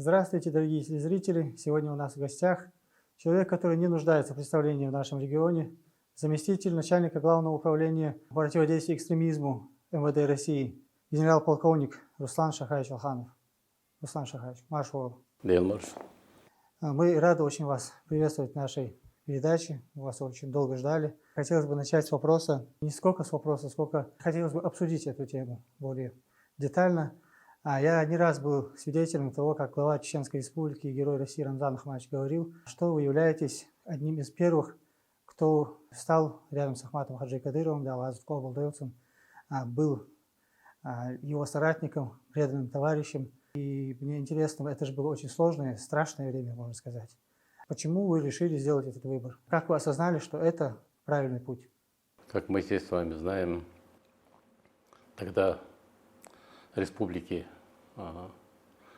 Здравствуйте, дорогие телезрители! Сегодня у нас в гостях человек, который не нуждается в представлении в нашем регионе, заместитель начальника Главного управления противодействия экстремизму МВД России, генерал-полковник Руслан Шахаевич Алханов. Руслан Шахаевич, марш вору. Марш. Мы рады очень вас приветствовать в нашей передаче. Вас очень долго ждали. Хотелось бы начать с вопроса, не сколько с вопроса, сколько хотелось бы обсудить эту тему более детально. Я не раз был свидетелем того, как глава Чеченской Республики и герой России Рамзан Ахматович говорил, что вы являетесь одним из первых, кто стал рядом с Ахматом Хаджи Кадыровым, Азатком Балдаевцем, был его соратником, преданным товарищем. И мне интересно, это же было очень сложное, страшное время, можно сказать. Почему вы решили сделать этот выбор? Как вы осознали, что это правильный путь? Как мы все с вами знаем, тогда республики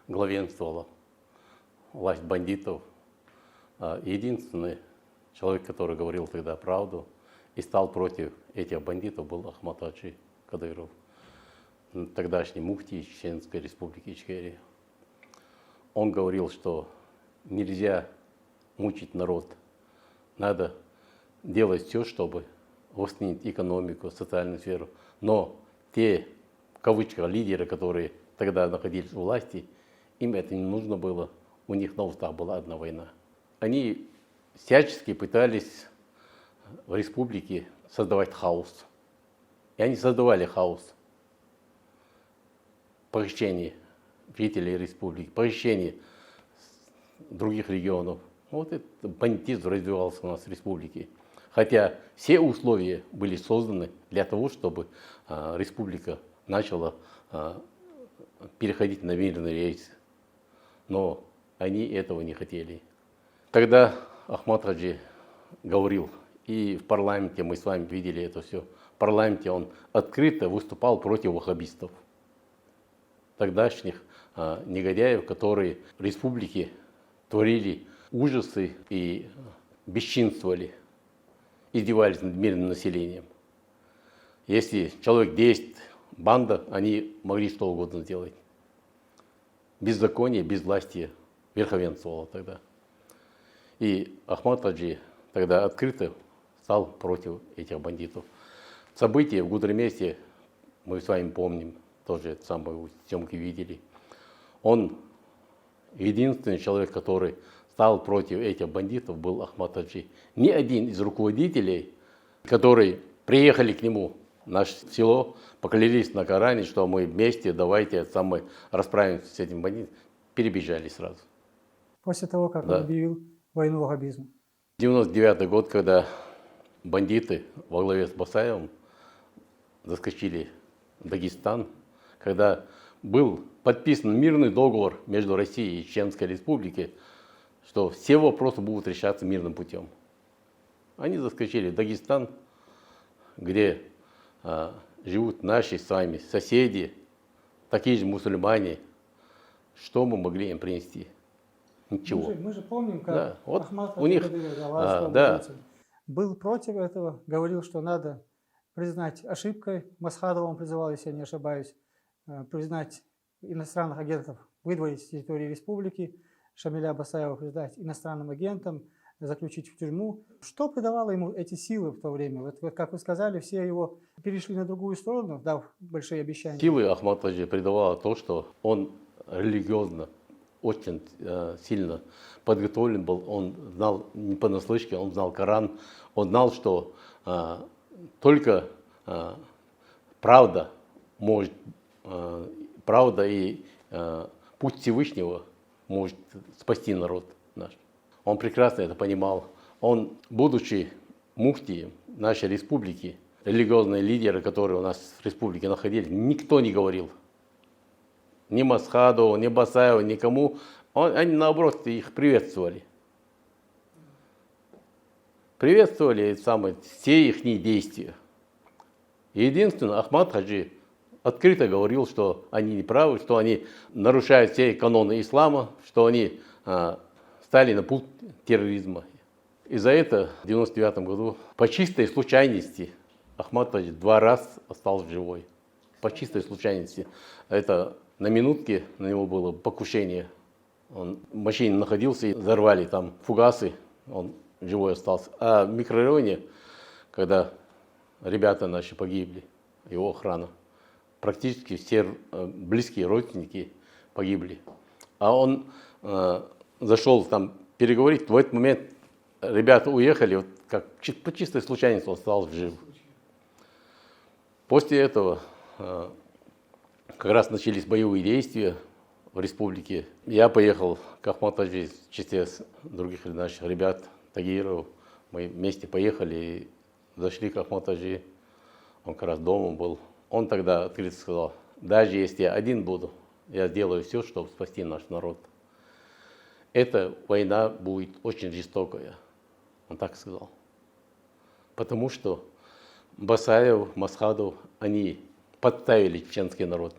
главенствовала власть бандитов. Единственный человек, который говорил тогда правду и стал против этих бандитов, был Ахмат Хаджи Кадыров, тогдашний муфтий Чеченской Республики Ичкерия. Он говорил, что нельзя мучить народ, надо делать все, чтобы восстановить экономику, социальную сферу. Но те, в кавычках, лидеры, которые тогда находились у власти, им это не нужно было, у них на устах была одна война. Они всячески пытались в республике создавать хаос. И они создавали хаос. Похищение жителей республики, похищение других регионов. Вот этот бандитизм развивался у нас в республике. Хотя все условия были созданы для того, чтобы республика начала переходить на мирный рейс. Но они этого не хотели. Тогда Ахмат Хаджи говорил, и в парламенте мы с вами видели это все, в парламенте он открыто выступал против ваххабистов, тогдашних негодяев, которые в республике творили ужасы и бесчинствовали, издевались над мирным населением. Если человек 10, банда, они могли что угодно сделать. Беззаконие, безвластие верховенствовало тогда. И Ахмат Хаджи тогда открыто стал против этих бандитов. События в Гудермесе мы с вами помним, тоже это самое съемки видели. Он единственный человек, который стал против этих бандитов, был Ахмат Хаджи. Ни один из руководителей, которые приехали к нему в наше село, поклялись на Коране, что мы вместе, давайте расправимся с этим бандитом, перебежали сразу. После того, как он объявил войну ваххабизму. 99-й год, когда бандиты во главе с Басаевым заскочили в Дагестан, когда был подписан мирный договор между Россией и Чеченской Республикой, что все вопросы будут решаться мирным путем. Они заскочили в Дагестан, где живут наши с вами соседи, такие же мусульмане. Что мы могли им принести? Ничего. Мы же помним, как вот Ахмат у них был против этого, говорил, что надо признать ошибкой. Масхадова он призывал, если я не ошибаюсь, признать иностранных агентов, выдворить с территории республики, Шамиля Басаева признать иностранным агентом, заключить в тюрьму. Что придавало ему эти силы в то время? Вот, как вы сказали, все его перешли на другую сторону, дав большие обещания. Силы Ахмат Хаджи придавало то, что он религиозно очень сильно подготовлен был. Он знал не понаслышке, он знал Коран. Он знал, что только правда может, правда и путь Всевышнего может спасти народ наш. Он прекрасно это понимал. Он, будучи муфтием нашей республики, религиозные лидеры, которые у нас в республике находились, никто не говорил. Ни Масхадову, ни Басаеву, никому. Они, наоборот, их приветствовали. Приветствовали все их действия. Единственное, Ахмат Хаджи открыто говорил, что они неправы, что они нарушают все каноны ислама, что они стали на путь терроризма. И за это в 1999 году по чистой случайности Ахмат Хаджи 2 раза остался живой. По чистой случайности. Это на минутке на него было покушение Он в машине находился, и взорвали там фугасы, он живой остался. А в микрорайоне, когда ребята наши погибли, его охрана, практически все близкие родственники погибли. А он зашел там переговорить, в этот момент ребята уехали, вот как по чистой случайности он стал жив. После этого как раз начались боевые действия в республике. Я поехал к Ахматаджи в числе других наших ребят, Тагиров. Мы вместе поехали и зашли к Ахматаджи. Он как раз дома был. Он тогда открыто сказал: даже если я один буду, я сделаю все, чтобы спасти наш народ. Эта война будет очень жестокая. Он так сказал. Потому что Басаев, Масхадов, они подставили чеченский народ.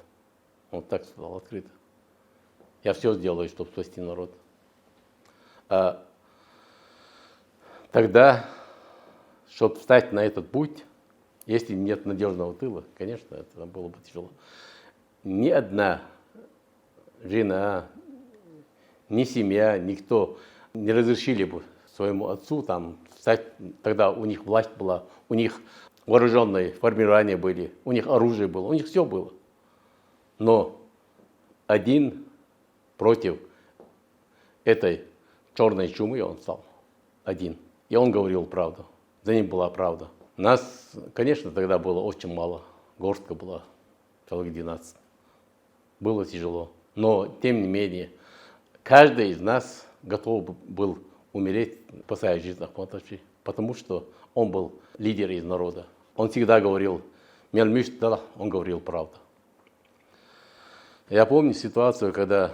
Он так сказал открыто. Я все сделаю, чтобы спасти народ. А тогда, чтобы встать на этот путь, если нет надежного тыла, конечно, это было бы тяжело. Ни одна жена, ни семья, никто не разрешили бы своему отцу там встать. Тогда у них власть была, у них вооруженные формирования были, у них оружие было, у них все было. Но один против этой черной чумы он стал один. И он говорил правду. За ним была правда. Нас, конечно, тогда было очень мало. Горстка была, человек 12. Было тяжело. Но, тем не менее, каждый из нас готов был умереть, спасая жизнь Ахматаджи, потому что он был лидером из народа. Он всегда говорил, да, он говорил правду. Я помню ситуацию, когда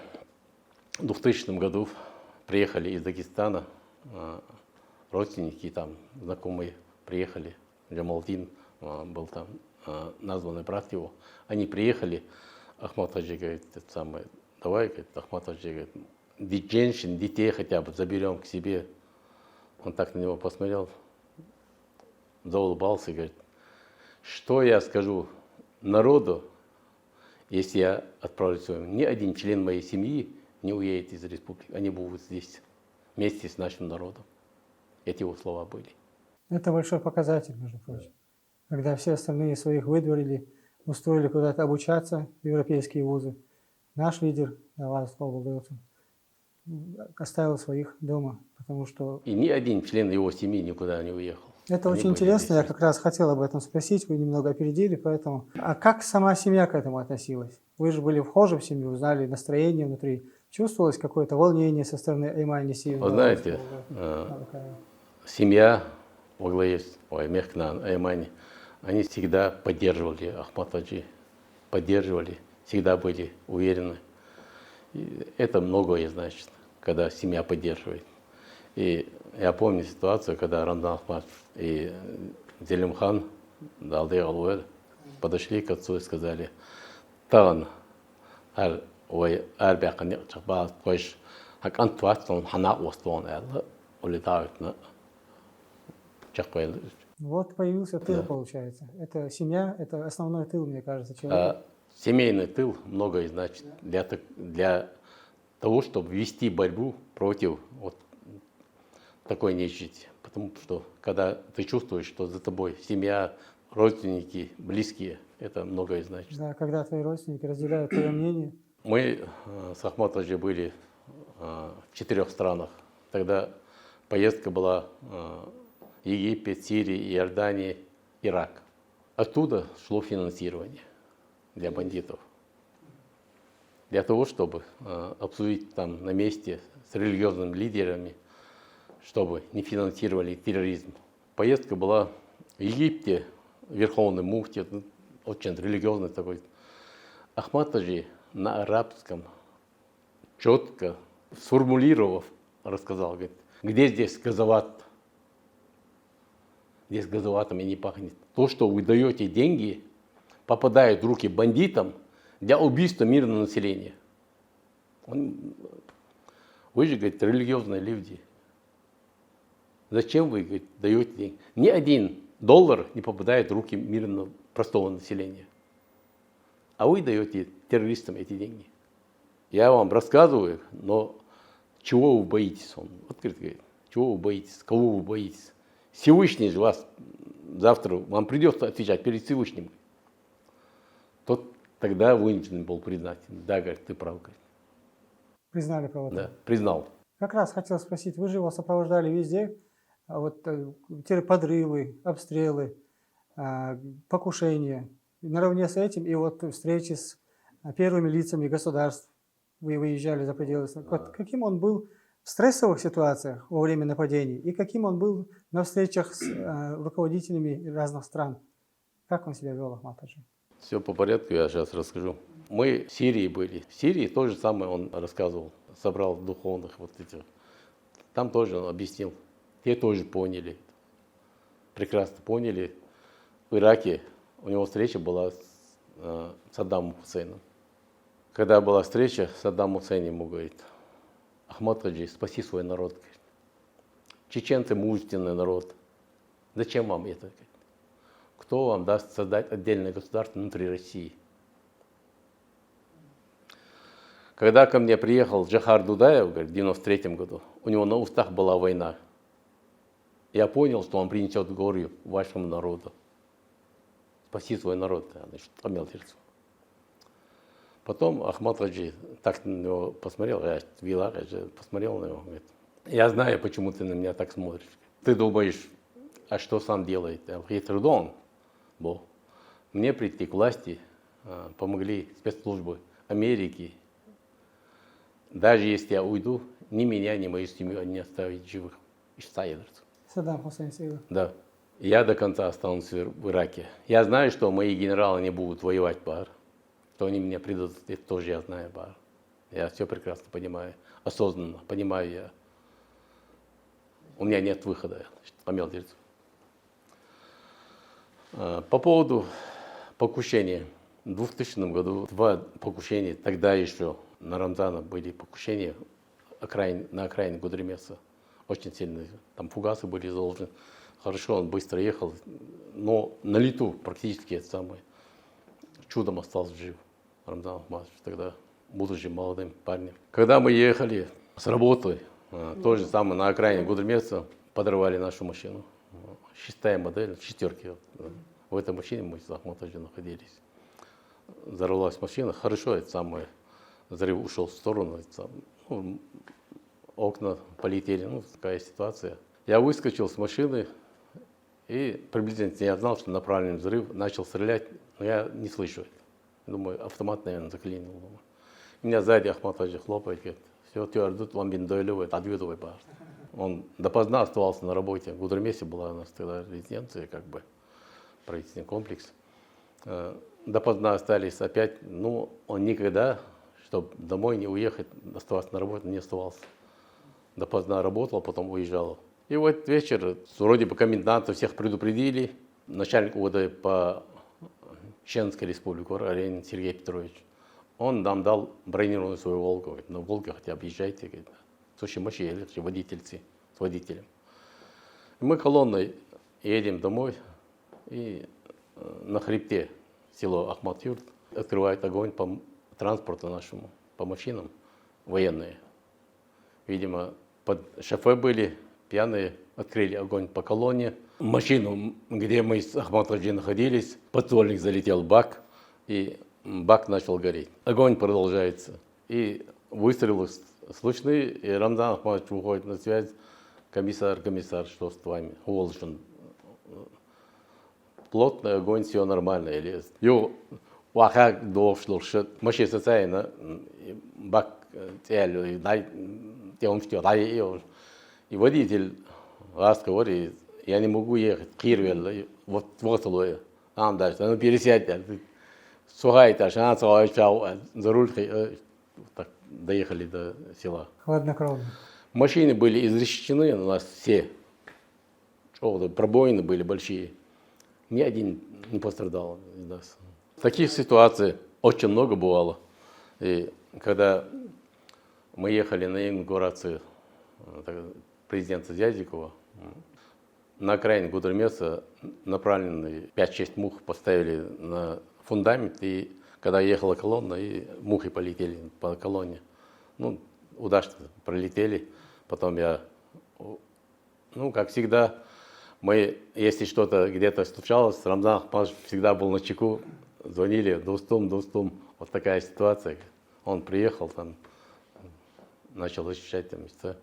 в 2000 году приехали из Дагестана, родственники там, знакомые приехали, Джамалдин был там, названный брат его. Они приехали, Ахматаджи говорит, это самое, давай, говорит, Ахматаджи говорит, женщин, детей хотя бы заберем к себе. Он так на него посмотрел, заулыбался и говорит, что я скажу народу, если я отправлюсь с вами? Ни один член моей семьи не уедет из республики, они будут здесь вместе с нашим народом. Эти его слова были. Это большой показатель, между прочим. Когда все остальные своих выдворили, устроили куда-то обучаться в европейские вузы, наш лидер, Наваз Толбогорцев, оставил своих дома, потому что... И ни один член его семьи никуда не уехал. Это Они очень были интересно, я здесь. как раз хотел об этом спросить, вы немного опередили, поэтому... А как сама семья к этому относилась? Вы же были вхожи в семью, знали настроение внутри. Чувствовалось какое-то волнение со стороны Аймани Сиевны? Вы знаете, семья во главе с Мехкнан, Аймани, они всегда поддерживали Ахматаджи, поддерживали, всегда были уверены. И это многое значит, когда семья поддерживает. И я помню ситуацию, когда Рамзан Ахматов и Зелимхан Далдей Алуэль подошли к отцу и сказали, «Таган, арбякан чакбал койш, хак антуатсон хана остон элла, улетают чакбал». Вот появился тыл, получается. Это семья, это основной тыл, мне кажется, человека. Семейный тыл многое значит для того, чтобы вести борьбу против вот такой нечисти. Потому что когда ты чувствуешь, что за тобой семья, родственники, близкие, это многое значит. Да, когда твои родственники разделяют твое мнение. Мы с Ахматаджи были в 4 странах. Тогда поездка была Египет, Сирия, Иордания, Ирак. Оттуда шло финансирование для бандитов. Для того, чтобы обсудить там на месте с религиозными лидерами, чтобы не финансировали терроризм. Поездка была в Египте, верховный муфти, очень религиозный такой. Ахматаджи на арабском, четко сформулировав, рассказал, говорит, где здесь газоват? Здесь газоватом и не пахнет. То, что вы даете деньги, попадает в руки бандитам для убийства мирного населения. Вы же, говорит, религиозные люди. Зачем вы, говорит, даете деньги? Ни один доллар не попадает в руки мирного простого населения. А вы даете террористам эти деньги. Я вам рассказываю, но чего вы боитесь? Он открыто говорит, чего вы боитесь, кого вы боитесь? Всевышний же вас завтра, вам придется отвечать перед Всевышним. Тот тогда вынужден был признать. Да, говорит, ты прав, говорит. Признали правоту. Да, признал. Как раз хотел спросить, вы же его сопровождали везде, а вот те подрывы, обстрелы, покушения. И наравне с этим и вот встречи с первыми лицами государств. Вы выезжали за пределы страны. Вот каким он был в стрессовых ситуациях во время нападений и каким он был на встречах с руководителями разных стран? Как он себя вел, Ахмад Хаджи? Все по порядку, я сейчас расскажу. Мы в Сирии были. В Сирии то же самое он рассказывал. Собрал духовных вот этих. Там тоже он объяснил. Те тоже поняли. Прекрасно поняли. В Ираке у него встреча была с Саддамом Хусейном. Когда была встреча, Саддам Хусейн ему говорит: Ахмад Хаджи, спаси свой народ. Говорит. Чеченцы мужественный народ. Зачем вам это? Говорит. Кто вам даст создать отдельное государство внутри России? Когда ко мне приехал Джахар Дудаев, говорит, в 93 году, у него на устах была война. Я понял, что он принесет горе вашему народу. Спаси свой народ, значит, помелтился. Потом Ахмад Хаджи так на него посмотрел, я посмотрел на него, говорит, я знаю, почему ты на меня так смотришь. Ты думаешь, а что сам делает? Говорит, трудом был. Мне прийти к власти помогли спецслужбы Америки. Даже если я уйду, ни меня, ни мою семью не оставить живых. Саддам Хусейн всегда. Да. Я до конца останусь в Ираке. Я знаю, что мои генералы не будут воевать, Бар. Что они меня предадут, это тоже я знаю, Бар. Я все прекрасно понимаю. Осознанно понимаю я. У меня нет выхода. Помелтился. По поводу покушения. В 2000 году 2 покушения, тогда еще на Рамзана были покушения на окраине Гудермеса. Очень сильные. Там фугасы были заложены. Хорошо, он быстро ехал, но на лету практически это самое. Чудом остался жив. Рамзан Ахмадович тогда, будучи молодым парнем. Когда мы ехали с работы, то же самое на окраине Гудермеса, подорвали нашу машину. 6-я модель, 4. В этой машине мы с Ахмад Хаджи находились. Взорвалась машина, хорошо, это самое, взрыв ушел в сторону, окна полетели, такая ситуация. Я выскочил с машины и приблизительно я знал, что направленный взрыв, начал стрелять, но я не слышу это. Думаю, автомат, наверное, заклинил. Меня сзади Ахмад Хаджи хлопает, говорит, все, твердут, вам бендойлевый, отведывай, пожалуйста. Он допоздна оставался на работе. В Гудермесе была у нас тогда резиденция, как бы, правительственный комплекс. Допоздна остались опять, он никогда, чтобы домой не уехать, оставаться на работе, не оставался. Допоздна работал, потом уезжал. И вот вечер, вроде бы коменданта всех предупредили, начальник УВД по Чеченской республике, Аренин Сергей Петрович, он нам дал бронированную свою «Волгу», говорит, на «Волге» хотя бы езжайте, говорит, слушай, машины, водительцы, с водителем. И мы колонной едем домой, и на хребте село Ахмад-Юрт открывает огонь по транспорту нашему, по машинам военные. Видимо, под шофе были пьяные, открыли огонь по колонне. Машину, где мы с Ахмад Хаджи находились, подствольник залетел в бак, и бак начал гореть. Огонь продолжается. И выстрелы слышны, и Рамзан Ахмадович выходит на связь. Комиссар, что с вами? Волжин. Плотный огонь, все нормально. Yo, вахак довшло, что машина социальна, бак цель, дай, и водитель раз говорит, я не могу ехать, Кирвель, вот там дальше, пересядьте, сухайте, за руль, так, доехали до села. Хладнокровно. Машины были изрешечены у нас все, пробоины были большие, ни один не пострадал из нас. Таких ситуаций очень много бывало. И когда мы ехали на инаугурацию президента Зязикова, на окраине Гудермеса направленные 5-6 мух поставили на фундамент, и когда ехала колонна, и мухи полетели по колонне. удачно пролетели. Потом я, ну, как всегда, мы, если что-то где-то случалось, Рамзан Ахматович всегда был на чеку, звонили, достум. Вот такая ситуация. Он приехал, там, начал защищать там места.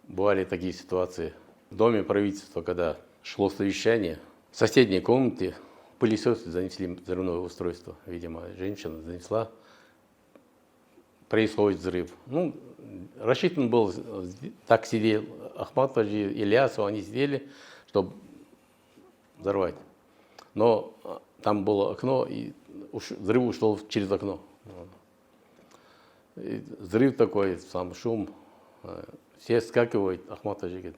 Бывали такие ситуации. В доме правительства, когда шло совещание, в соседней комнате пылесосы занесли взрывное устройство. Видимо, женщина занесла. Происходит взрыв. Ну, рассчитан был, так сидел Ахматович, Ильясов, они сидели, чтобы взорвать. Но там было окно, и взрыв ушел через окно. И взрыв такой, сам шум. Все скакивают, Ахматович говорит,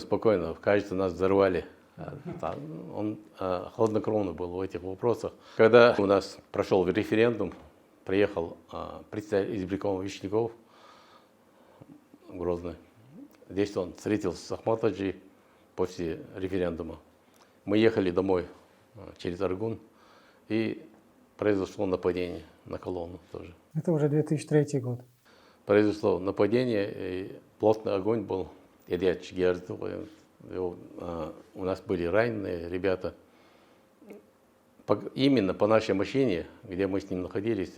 спокойно, кажется, нас взорвали. Он хладнокровно был в этих вопросах. Когда у нас прошел референдум, приехал представитель избиркома Вишняков, Грозный. Здесь он встретился с Ахматовичем после референдума. Мы ехали домой через Аргун, и произошло нападение на колонну тоже. Это уже 2003 год. Произошло нападение, и плотный огонь был. У нас были раненые ребята. Именно по нашей машине, где мы с ним находились,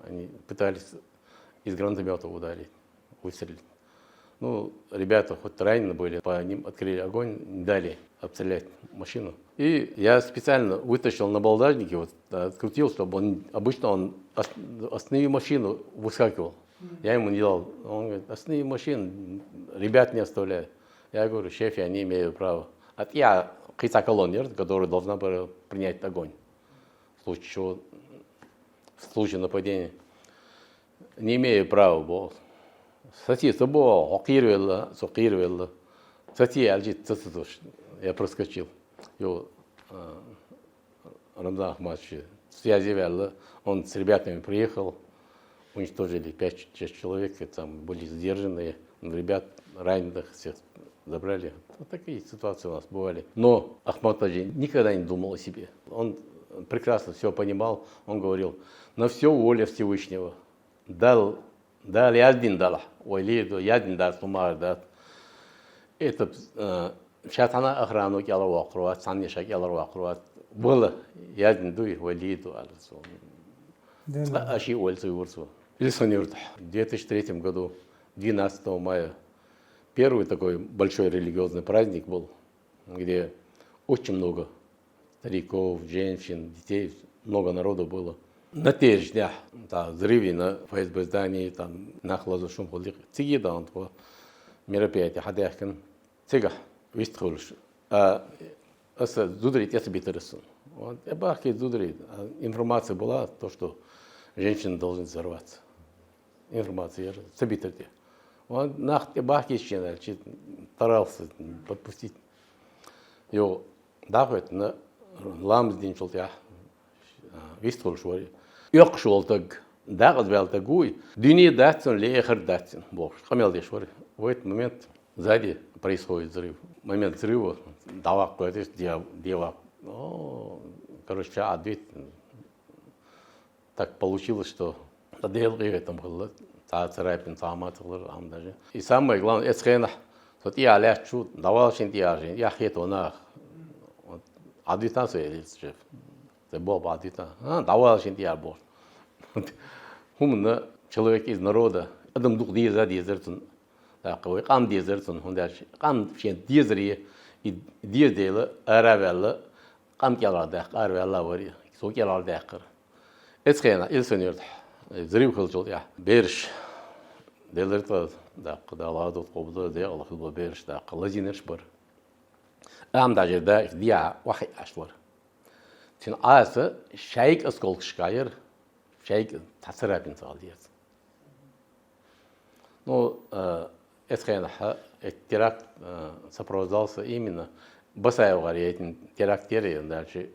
они пытались из гранатомета ударить, выстрелить. Ну, ребята хоть ранены были, по ним открыли огонь, не дали обстрелять машину. И я специально вытащил на балдажнике, вот, открутил, чтобы обычно останови машину, выскакивал. Я ему не дал. Он говорит, останови машину, ребят не оставляй. Я говорю, шеф, я не имею права. Я колоннер, который должна была принять огонь в случае нападения. Не имею права. Был. Я проскочил. Рамзан Ахматович связи вел. Он с ребятами приехал. Уничтожили 5-6 человек. Там были задержанные. Ребят раненых всех забрали. Вот такие ситуации у нас бывали. Но Ахматович никогда не думал о себе. Он прекрасно все понимал. Он говорил, на все воля Всевышнего. Дал ядин дал. Ядин дал сумар дал. Это шатана охрану кялар вакруат, саннеша кялар вакруат. Было ядин дуй валиду алсу. Аши ольцу урцу. В 2003 году, 12 мая, первый такой большой религиозный праздник был, где очень много стариков, женщин, детей, много народу было. На тех же днях, взрывы на ФСБ здании, на хлазушум ходили. Цыги, да, он такое мероприятие, хадяхкин, цыга, вистхулш. Зудрит, я себе тересун. Я бахки зудрит. Информация была, то, что женщины должны взорваться. Информация, я же собитерте. Он нахте бахки еще старался подпустить. Его дахвет на ламс день шелтя. Вистхул швори. Yok шолтаг, дагад велтагуй. Дюни датсон, лехер датсон. Бог, хамел дешвори. В этот момент сзади происходит взрыв. Момент взрыва, давак поэтес, девак. Короче, ответ. Так получилось, что там было. И самое главное, это вот я лечу, давал шинтияжин, я хиту на адвитанцию, это был адвитан, давал шинтияж был. Хумна человек из народа, адам дух дизертун, такой кам дизертун, кам шин дизри и диздела, аравелла, кам келарда, аравелла вари, сок келарда. Это хена, илсенер. Взрыв хылчыл, я берш. Делерта, да, когда ладу қобды, да, Аллах был берш, да, лазинерш бар. Даже да, я вахи ашвар. Тин асы шайк осколкшкайер, шайк тасырапин салдиец. Ну, это теракт сопровождался именно Басаевгари этим терактеры, дальше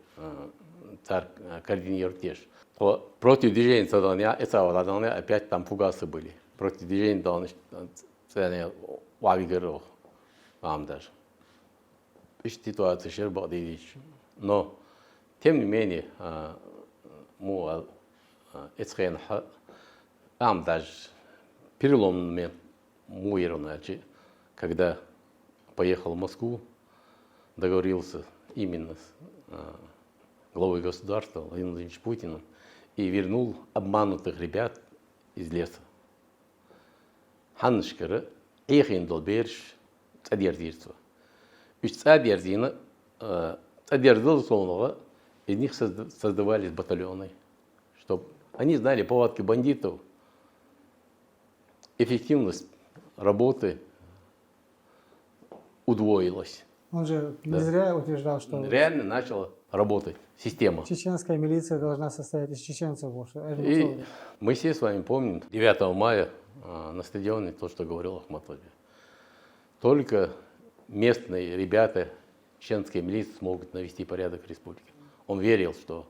координировать теж. Против движения задания, это задания опять там фугасы были. Против движения задания вавигеров вам даже. Ситуация шербадидич. Но тем не менее, мы это вам даже переломный момент мой равначи, когда поехал в Москву, договорился именно с главой государства Владимиром Владимировичем Путиным и вернул обманутых ребят из леса. Ханнышкары, Эхин Долберш, Цадердирство. Ведь Цадердина, Цадердил, словно, из них создавались батальоны, чтобы они знали повадки бандитов, эффективность работы удвоилась. Он же не Да. зря утверждал, что Реально начала работать система. чеченская милиция должна состоять из чеченцев. И мы все с вами помним 9 мая на стадионе то, что говорил Ахматович. Только местные ребята, чеченские милиции смогут навести порядок в республике. Он верил, что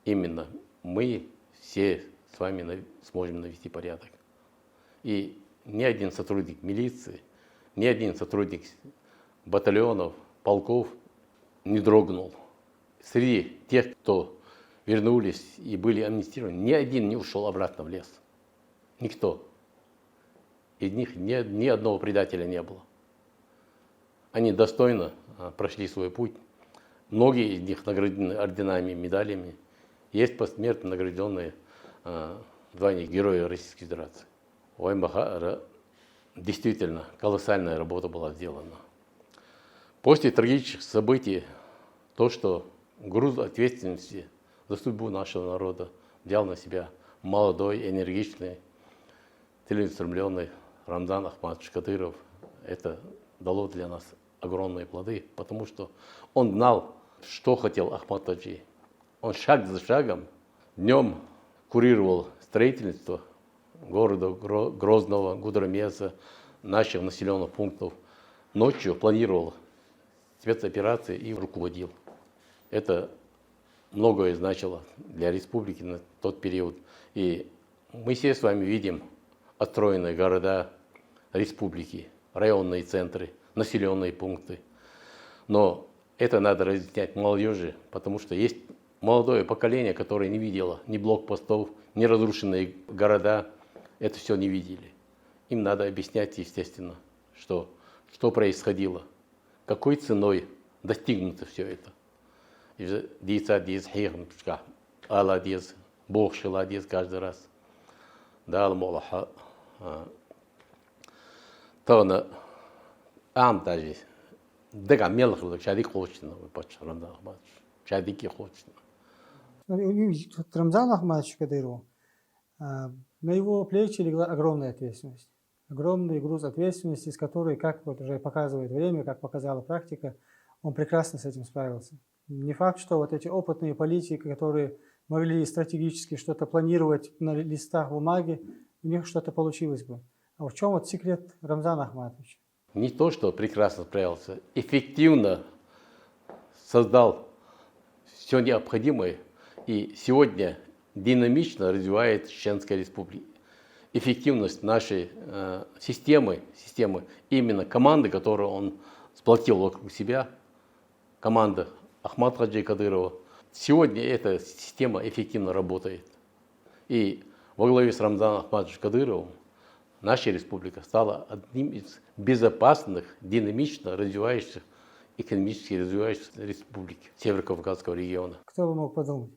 именно мы все с вами сможем навести порядок. И ни один сотрудник милиции, ни один сотрудник батальонов, полков не дрогнул. Среди тех, кто вернулись и были амнистированы, ни один не ушел обратно в лес. Никто. Из них ни одного предателя не было. Они достойно прошли свой путь. Многие из них награждены орденами, медалями. Есть посмертно награжденные звания Героя Российской Федерации. У АМБХ действительно колоссальная работа была сделана. После трагических событий, то, что груз ответственности за судьбу нашего народа взял на себя молодой, энергичный, целеустремленный Рамзан Ахматович Кадыров, это дало для нас огромные плоды, потому что он знал, что хотел Ахматович. Он шаг за шагом днем курировал строительство города Грозного, Гудромеса, наших населенных пунктов. Ночью планировал спецоперации и руководил. Это многое значило для республики на тот период. И мы все с вами видим отстроенные города республики, районные центры, населенные пункты. Но это надо разъяснять молодежи, потому что есть молодое поколение, которое не видело ни блокпостов, ни разрушенные города. Это все не видели. Им надо объяснять, естественно, что происходило, какой ценой достигнуто все это. Алла диез, Бог шила диез каждый раз. Да, Алмолаха. То даже дега мелхлык, шадик хочется, Рамзан Ахматович, шадики хочется. Рамзан Ахматович Кадыров, на его плечи легла огромная ответственность. Огромный груз ответственности, с которой, как вот уже показывает время, как показала практика, он прекрасно с этим справился. Не факт, что вот эти опытные политики, которые могли стратегически что-то планировать на листах бумаги, у них что-то получилось бы. А в чем вот секрет Рамзана Ахматовича? Не то, что прекрасно справился, эффективно создал все необходимое и сегодня динамично развивает Чеченская Республика. Эффективность нашей системы, именно команды, которую он сплотил вокруг себя, команда Ахмата Хаджи Кадырова. Сегодня эта система эффективно работает. И во главе с Рамзаном Ахматовичем Кадыровым наша республика стала одним из безопасных, динамично развивающихся, экономически развивающихся республик Северо-Кавказского региона. Кто бы мог подумать?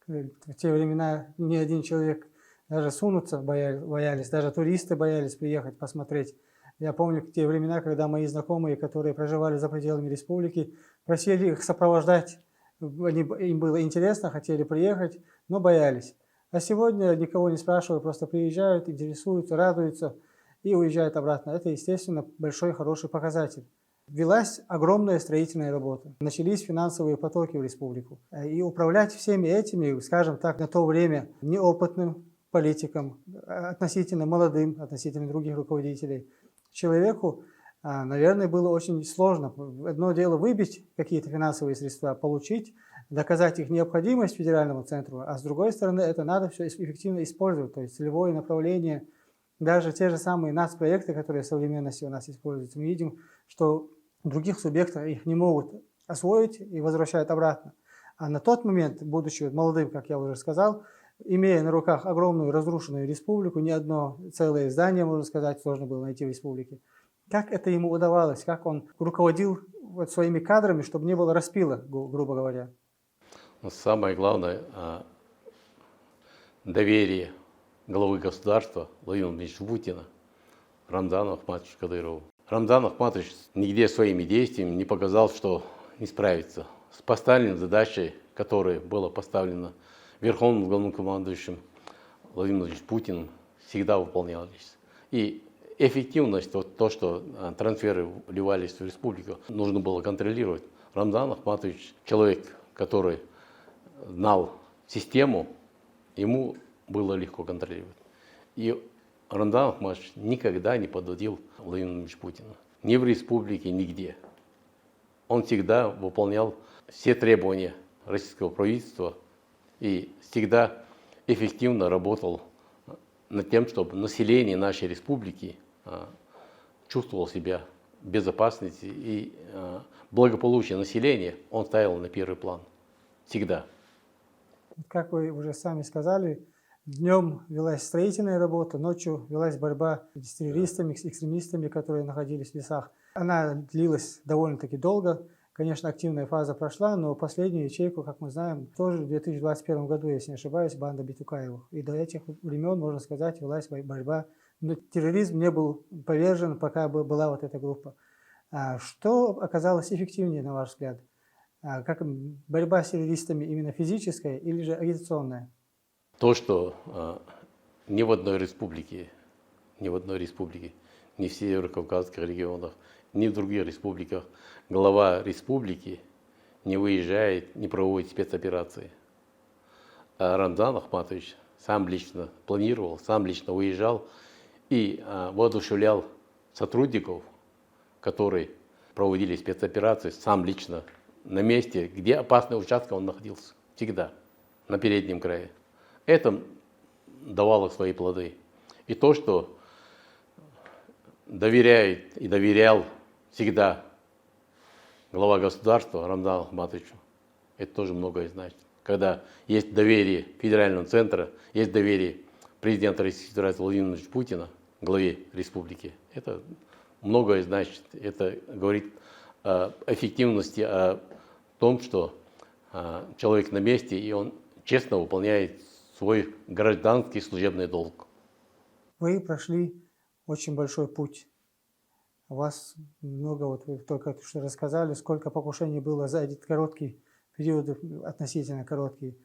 В те времена ни один человек даже сунуться боялись, даже туристы боялись приехать посмотреть. Я помню те времена, когда мои знакомые, которые проживали за пределами республики, просили их сопровождать. Им было интересно, хотели приехать, но боялись. А сегодня никого не спрашивают, просто приезжают, интересуются, радуются и уезжают обратно. Это, естественно, большой, хороший показатель. Велась огромная строительная работа. Начались финансовые потоки в республику. И управлять всеми этими, скажем так, на то время неопытным политикам, относительно молодым, относительно других руководителей, человеку, наверное, было очень сложно. Одно дело выбить какие-то финансовые средства, получить, доказать их необходимость федеральному центру, а с другой стороны, это надо все эффективно использовать, то есть целевое направление, даже те же самые нацпроекты, которые в современности у нас используются, мы видим, что других субъектов их не могут освоить и возвращают обратно. А на тот момент, будучи молодым, как я уже сказал, имея на руках огромную разрушенную республику, ни одно целое здание, можно сказать, сложно было найти в республике. Как это ему удавалось? Как он руководил вот своими кадрами, чтобы не было распила, грубо говоря? Но самое главное доверие главы государства Владимира Владимировича Путина Рамзану Ахматовичу Кадырову. Рамзан Ахматович нигде своими действиями не показал, что не справится с поставленной задачей, которая была поставлена Верховным главнокомандующим Владимиром Владимировичем Путиным, всегда выполнялись. И эффективность, вот то, что трансферы вливались в республику, нужно было контролировать. Рамзан Ахматович, человек, который знал систему, ему было легко контролировать. И Рамзан Ахматович никогда не подводил Владимира Владимировича Путина. Ни в республике, нигде. Он всегда выполнял все требования российского правительства и всегда эффективно работал над тем, чтобы население нашей республики чувствовало себя в безопасности и благополучие населения он ставил на первый план. Всегда. Как вы уже сами сказали, днем велась строительная работа, ночью велась борьба с террористами, с экстремистами, которые находились в лесах. Она длилась довольно-таки долго. Конечно, активная фаза прошла, но последнюю ячейку, как мы знаем, тоже в 2021 году, если не ошибаюсь, банда Битукаевых. И до этих времен, можно сказать, велась борьба. Но терроризм не был повержен, пока была вот эта группа. Что оказалось эффективнее, на ваш взгляд? Как борьба с террористами именно физическая или же агитационная? То, что ни в одной республике, ни в северо-кавказских регионах, ни в других республиках глава республики не выезжает, не проводит спецоперации. А Рамзан Ахматович сам лично планировал, сам лично выезжал и воодушевлял сотрудников, которые проводили спецоперации, сам лично на месте, где опасный участок он находился, всегда, на переднем крае. Это давало свои плоды. И то, что доверяет и доверял всегда глава государства Рамзану Ахматовичу, это тоже многое значит. Когда есть доверие федерального центра, есть доверие президента Российской Федерации Владимира Владимировича Путина, главе республики, это многое значит. Это говорит о эффективности, о том, что человек на месте, и он честно выполняет свой гражданский служебный долг. Вы прошли очень большой путь. У вас много, вот вы только что рассказали, сколько покушений было за этот короткий период, относительно короткий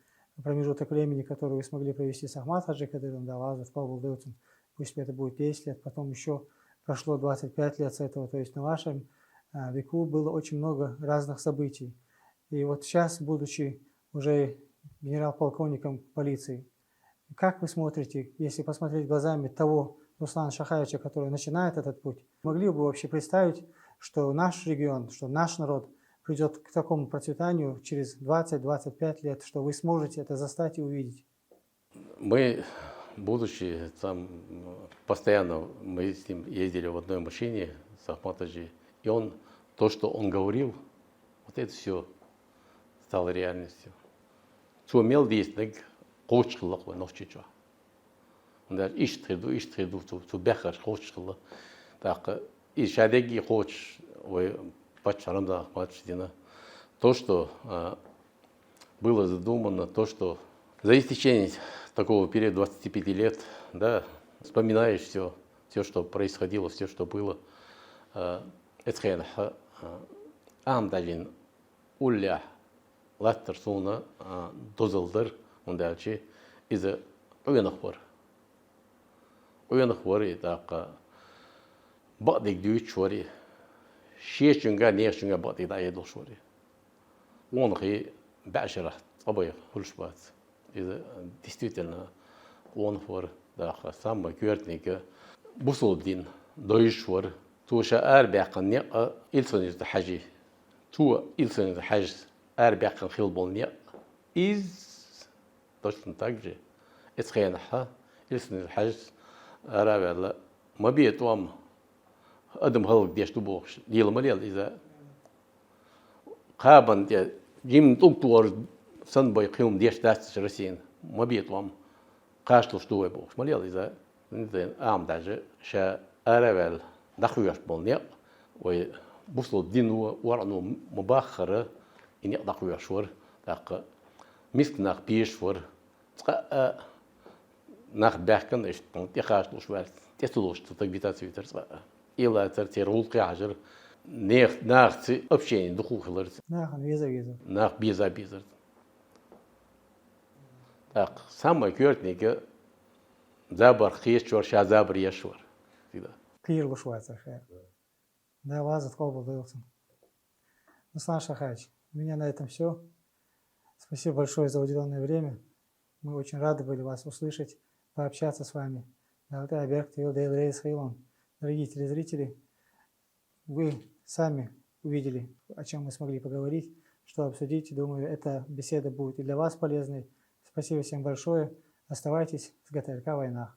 промежуток времени, который вы смогли провести с Ахмат Хаджи Кадыровым, Давазов, Павел Дылцин. Пусть это будет 10 лет, потом еще прошло 25 лет с этого. То есть на вашем веку было очень много разных событий. И вот сейчас, будучи уже генерал-полковником полиции, как вы смотрите, если посмотреть глазами того Руслана Шахаевича, который начинает этот путь, могли бы вы вообще представить, что наш регион, что наш народ придет к такому процветанию через 20-25 лет, что вы сможете это застать и увидеть? Мы, будучи там, постоянно мы с ним ездили в одной машине с Ахмат Хаджи, и он, то, что он говорил, вот это все стало реальностью. Сумел действовать, коучкаллах, ночичо. Да, иштхеду, ту бехар, коучкаллах. Так, и шадеги коуч, вы Рамзан Ахматович, то, что было задумано, то, что за истечение такого периода 25 лет, да, вспоминаешь все, что происходило, все, что было. Амдалин улля латтер суна дозалдыр, он дальше из-за уянахвар. Уянахвар, так, бадик дючвари. Шешчунга, нешчунга, бадик да едл швари. Он хи башера, обоих хульшбат. Из действительно он хвар, да, самый квертник бусулдин, дойшвар. توشا أربعة نيا إلسون يزدحجي تو إلسون يزدحج أربعة خيل بولنيا إز توشن تاجي إسخين حا إلسون يزدحج أربعة لا ما بيتوام أدم خلق ديش تبوخش ديال مليال إذا قابن جيم توكتور سن باي قيوم ديش داستش رسين ما بيتوام Kaçlı şu bu şmaliyalı za. Neden amdacı şa aravel daxuyaş bolniq. Ve buslu dinu warnu mubakhara ini daxuyaş var. Daq misknaq biş var. Qa nach berken is die kaçlı şu var. Tesuluş tutak bitası biters. İla terul qajır. Nach общение духовлар. Нахан, виза. Nach bizar. Так, самое кёртнике забар хищор, ша забр яшвар. Всегда. Клир бушвайца. Да, вас откол был. Руслан Шахаевич, у меня на этом все. Спасибо большое за уделенное время. Мы очень рады были вас услышать, пообщаться с вами. Дорогие телезрители, вы сами увидели, о чем мы смогли поговорить, что обсудить. Думаю, эта беседа будет и для вас полезной. Спасибо всем большое. Оставайтесь с ГТРК «Война».